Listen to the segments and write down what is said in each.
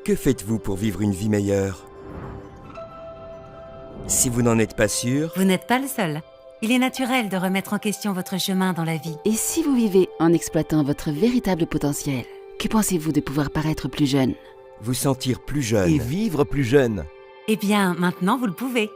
Que faites-vous pour vivre une vie meilleure? Si vous n'en êtes pas sûr, Vous n'êtes pas le seul. Il est naturel de remettre en question votre chemin dans la vie. Et si vous vivez en exploitant votre véritable potentiel, que pensez-vous de pouvoir paraître plus jeune? vous sentir plus jeune. Et vivre plus jeune. Eh bien, maintenant vous le pouvez.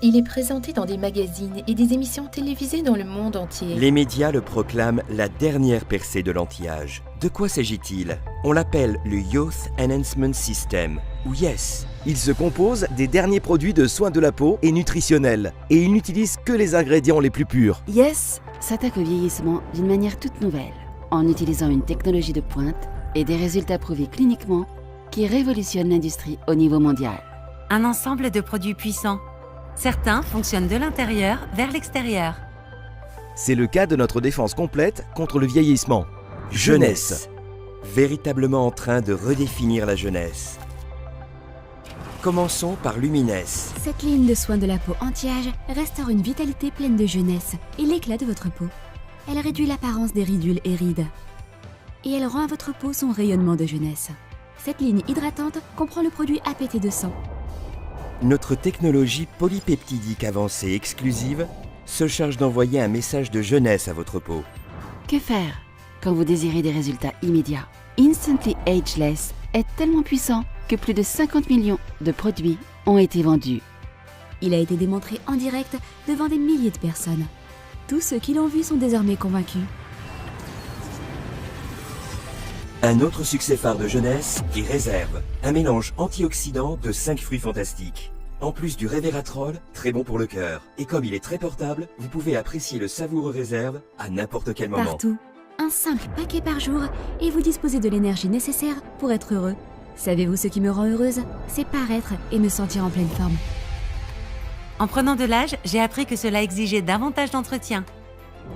Il est présenté dans des magazines et des émissions télévisées dans le monde entier. Les médias le proclament la dernière percée de l'anti-âge. De quoi s'agit-il? On l'appelle le Youth Enhancement System, ou YES. Il se compose des derniers produits de soins de la peau et nutritionnels. Et il n'utilise que les ingrédients les plus purs. Yes s'attaque au vieillissement d'une manière toute nouvelle, en utilisant une technologie de pointe et des résultats prouvés cliniquement qui révolutionnent l'industrie au niveau mondial. Un ensemble de produits puissants. Certains fonctionnent de l'intérieur vers l'extérieur. C'est le cas de notre défense complète contre le vieillissement. Jeunesse. Véritablement en train de redéfinir la jeunesse. Commençons par Lumines. Cette ligne de soins de la peau anti-âge restaure une vitalité pleine de jeunesse et l'éclat de votre peau. Elle réduit l'apparence des ridules et rides. Et elle rend à votre peau son rayonnement de jeunesse. Cette ligne hydratante comprend le produit APT200. Notre technologie polypeptidique avancée exclusive se charge d'envoyer un message de jeunesse à votre peau. Que faire quand vous désirez des résultats immédiats? Instantly Ageless est tellement puissant que plus de 50 millions de produits ont été vendus. Il a été démontré en direct devant des milliers de personnes. Tous ceux qui l'ont vu sont désormais convaincus. Un autre succès phare de jeunesse est Réserve, un mélange antioxydant de 5 fruits fantastiques. En plus du Resveratrol, très bon pour le cœur. Et comme il est très portable, vous pouvez apprécier le savoureux Réserve à n'importe quel moment. Partout. Un simple paquet par jour et vous disposez de l'énergie nécessaire pour être heureux. Savez-vous ce qui me rend heureuse? C'est paraître et me sentir en pleine forme. En prenant de l'âge, j'ai appris que cela exigeait davantage d'entretien.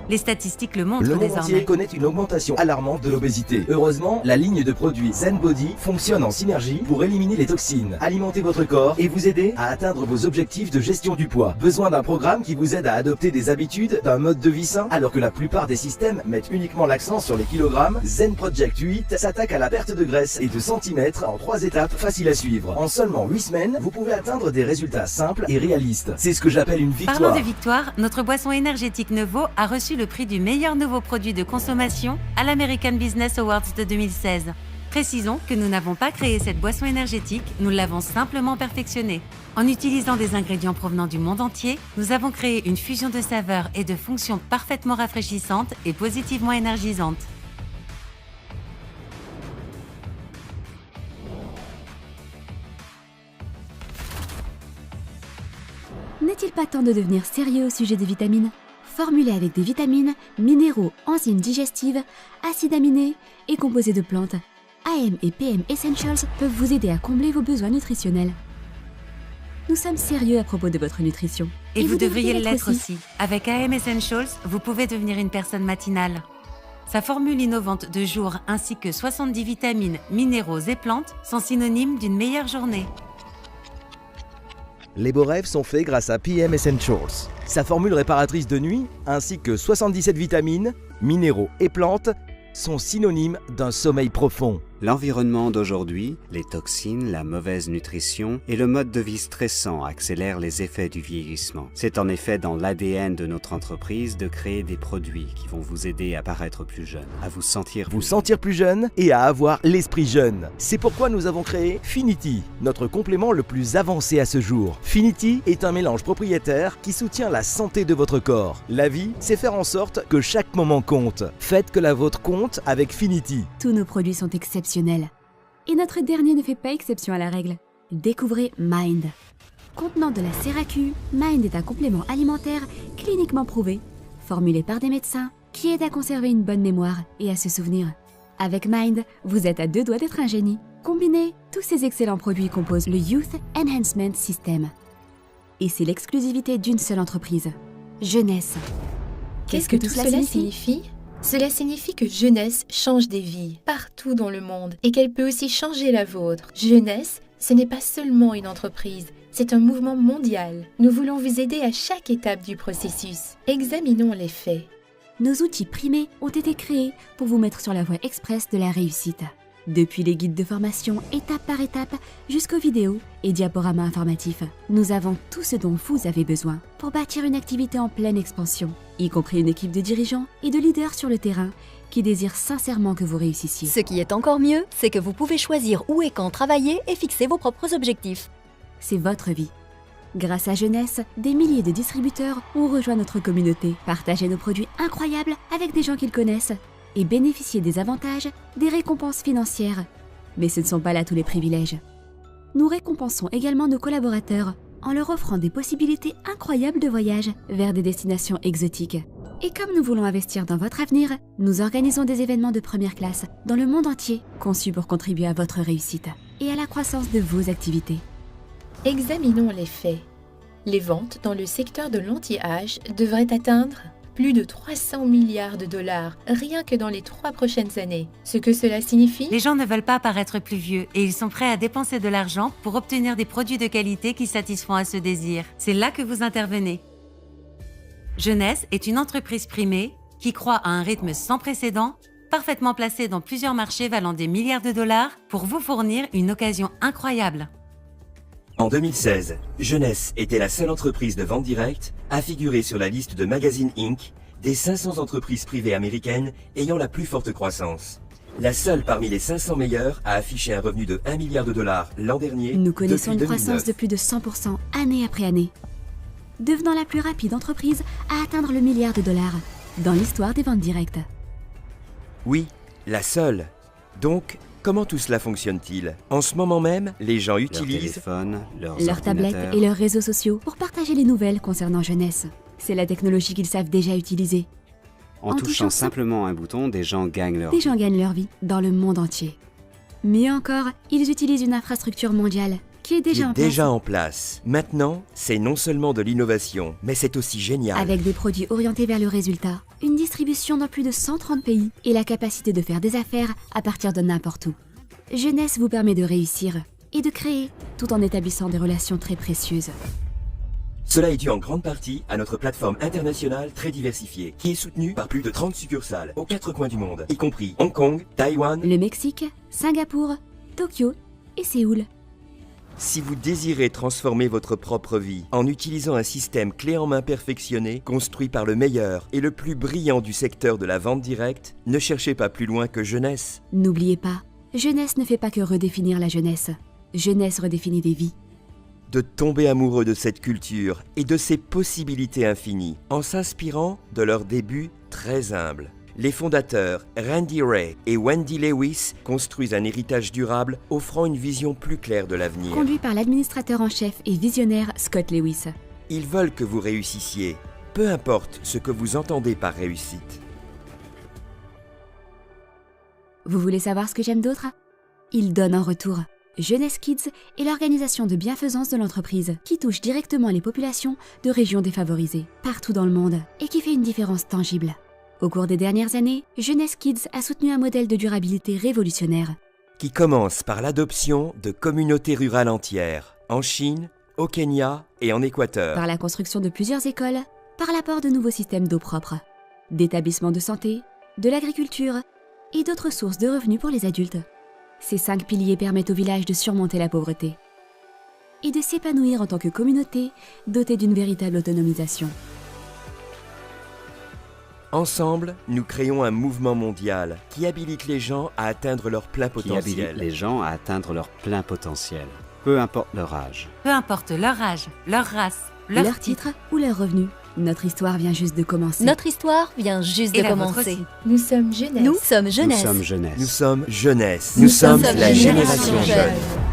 Les statistiques le montrent Le monde désormais. entier connaît une augmentation alarmante de l'obésité. Heureusement, la ligne de produits Zen Body fonctionne en synergie pour éliminer les toxines, alimenter votre corps et vous aider à atteindre vos objectifs de gestion du poids. Besoin d'un programme qui vous aide à adopter des habitudes, d'un mode de vie sain, alors que la plupart des systèmes mettent uniquement l'accent sur les kilogrammes. Zen Project 8 s'attaque à la perte de graisse et de centimètres en 3 étapes faciles à suivre. En seulement 8 semaines, vous pouvez atteindre des résultats simples et réalistes. C'est ce que j'appelle une victoire. Parlant de victoire, notre boisson énergétique Nevo a reçu le prix du meilleur nouveau produit de consommation à l'American Business Awards de 2016. Précisons que nous n'avons pas créé cette boisson énergétique, nous l'avons simplement perfectionnée. En utilisant des ingrédients provenant du monde entier, nous avons créé une fusion de saveurs et de fonctions parfaitement rafraîchissantes et positivement énergisantes. N'est-il pas temps de devenir sérieux au sujet des vitamines? Formulé avec des vitamines, minéraux, enzymes digestives, acides aminés et composés de plantes, AM et PM Essentials peuvent vous aider à combler vos besoins nutritionnels. Nous sommes sérieux à propos de votre nutrition. Et vous devriez l'être aussi. Avec AM Essentials, vous pouvez devenir une personne matinale. Sa formule innovante de jour ainsi que 70 vitamines, minéraux et plantes sont synonymes d'une meilleure journée. Les beaux rêves sont faits grâce à PM Essentials. Sa formule réparatrice de nuit, ainsi que 77 vitamines, minéraux et plantes, sont synonymes d'un sommeil profond. L'environnement d'aujourd'hui, les toxines, la mauvaise nutrition et le mode de vie stressant accélèrent les effets du vieillissement. C'est en effet dans l'ADN de notre entreprise de créer des produits qui vont vous aider à paraître plus jeune, à vous sentir plus jeune et à avoir l'esprit jeune. C'est pourquoi nous avons créé Finity, notre complément le plus avancé à ce jour. Finity est un mélange propriétaire qui soutient la santé de votre corps. La vie, c'est faire en sorte que chaque moment compte. Faites que la vôtre compte avec Finity. Tous nos produits sont exceptionnels. Et notre dernier ne fait pas exception à la règle. Découvrez Mind. Contenant de la CERAQ, Mind est un complément alimentaire cliniquement prouvé, formulé par des médecins qui aide à conserver une bonne mémoire et à se souvenir. Avec Mind, vous êtes à 2 doigts d'être un génie. Combinés, tous ces excellents produits composent le Youth Enhancement System. Et c'est l'exclusivité d'une seule entreprise. Jeunesse. Qu'est-ce que tout cela signifie? Cela signifie que jeunesse change des vies partout dans le monde et qu'elle peut aussi changer la vôtre. Jeunesse, ce n'est pas seulement une entreprise, c'est un mouvement mondial. Nous voulons vous aider à chaque étape du processus. Examinons les faits. Nos outils primés ont été créés pour vous mettre sur la voie express de la réussite. Depuis les guides de formation étape par étape jusqu'aux vidéos et diaporamas informatifs, nous avons tout ce dont vous avez besoin pour bâtir une activité en pleine expansion, y compris une équipe de dirigeants et de leaders sur le terrain qui désirent sincèrement que vous réussissiez. Ce qui est encore mieux, c'est que vous pouvez choisir où et quand travailler et fixer vos propres objectifs. C'est votre vie. Grâce à Jeunesse, des milliers de distributeurs ont rejoint notre communauté, partagé nos produits incroyables avec des gens qu'ils connaissent et bénéficier des avantages, des récompenses financières. Mais ce ne sont pas là tous les privilèges. Nous récompensons également nos collaborateurs en leur offrant des possibilités incroyables de voyage vers des destinations exotiques. Et comme nous voulons investir dans votre avenir, nous organisons des événements de première classe dans le monde entier, conçus pour contribuer à votre réussite et à la croissance de vos activités. Examinons les faits. Les ventes dans le secteur de l'anti-âge devraient atteindre plus de 300 milliards de dollars, rien que dans les 3 prochaines années. Ce que cela signifie? Les gens ne veulent pas paraître plus vieux et ils sont prêts à dépenser de l'argent pour obtenir des produits de qualité qui satisfont à ce désir. C'est là que vous intervenez. Jeunesse est une entreprise primée qui croît à un rythme sans précédent, parfaitement placée dans plusieurs marchés valant des milliards de dollars pour vous fournir une occasion incroyable. En 2016, Jeunesse était la seule entreprise de vente directe à figurer sur la liste de Magazine Inc. des 500 entreprises privées américaines ayant la plus forte croissance. La seule parmi les 500 meilleures à afficher un revenu de 1 milliard de dollars l'an dernier. Nous connaissons depuis une croissance 2009. de plus de 100% année après année, devenant la plus rapide entreprise à atteindre le milliard de dollars dans l'histoire des ventes directes. Oui, la seule. Donc, comment tout cela fonctionne-t-il? En ce moment même, les gens Leur utilisent téléphone, leurs Leurs ordinateurs. tablettes et leurs réseaux sociaux pour partager les nouvelles concernant Jeunesse. C'est la technologie qu'ils savent déjà utiliser. En en touchant touchant simplement un bouton, des gens gagnent leur Des vie. gens gagnent leur vie dans le monde entier. Mieux encore, ils utilisent une infrastructure mondiale qui est déjà en place, en place. Maintenant, c'est non seulement de l'innovation, mais c'est aussi génial. avec des produits orientés vers le résultat, une distribution dans plus de 130 pays et la capacité de faire des affaires à partir de n'importe où. Jeunesse vous permet de réussir et de créer tout en établissant des relations très précieuses. Cela est dû en grande partie à notre plateforme internationale très diversifiée, qui est soutenue par plus de 30 succursales aux 4 coins du monde, y compris Hong Kong, Taïwan. Le Mexique, Singapour, Tokyo et Séoul. Si vous désirez transformer votre propre vie en utilisant un système clé en main perfectionné, construit par le meilleur et le plus brillant du secteur de la vente directe, ne cherchez pas plus loin que Jeunesse. N'oubliez pas, Jeunesse ne fait pas que redéfinir la jeunesse. Jeunesse redéfinit des vies. De tomber amoureux de cette culture et de ses possibilités infinies, en s'inspirant de leurs débuts très humbles. Les fondateurs, Randy Ray et Wendy Lewis, construisent un héritage durable offrant une vision plus claire de l'avenir. Conduit par l'administrateur en chef et visionnaire Scott Lewis. Ils veulent que vous réussissiez, peu importe ce que vous entendez par réussite. Vous voulez savoir ce que j'aime d'autre? Ils donnent en retour. Jeunesse Kids est l'organisation de bienfaisance de l'entreprise qui touche directement les populations de régions défavorisées, partout dans le monde, et qui fait une différence tangible. Au cours des dernières années, Jeunesse Kids a soutenu un modèle de durabilité révolutionnaire. Qui commence par l'adoption de communautés rurales entières, en Chine, au Kenya et en Équateur. Par la construction de plusieurs écoles, par l'apport de nouveaux systèmes d'eau propre, d'établissements de santé, de l'agriculture et d'autres sources de revenus pour les adultes. Ces 5 piliers permettent au village de surmonter la pauvreté et de s'épanouir en tant que communauté dotée d'une véritable autonomisation. Ensemble, nous créons un mouvement mondial qui habilite les gens à atteindre leur plein qui habilitent potentiel. les gens à atteindre leur plein potentiel, peu importe leur âge. Peu importe leur âge, leur race, Leur titre ou leur revenu, notre histoire vient juste de commencer. Notre histoire vient juste Et de la vôtre commencer. aussi. Nous sommes Jeunesse. Nous sommes Jeunesse. Nous sommes Jeunesse. Nous sommes Jeunesse. Nous sommes la la génération génération jeune. jeune.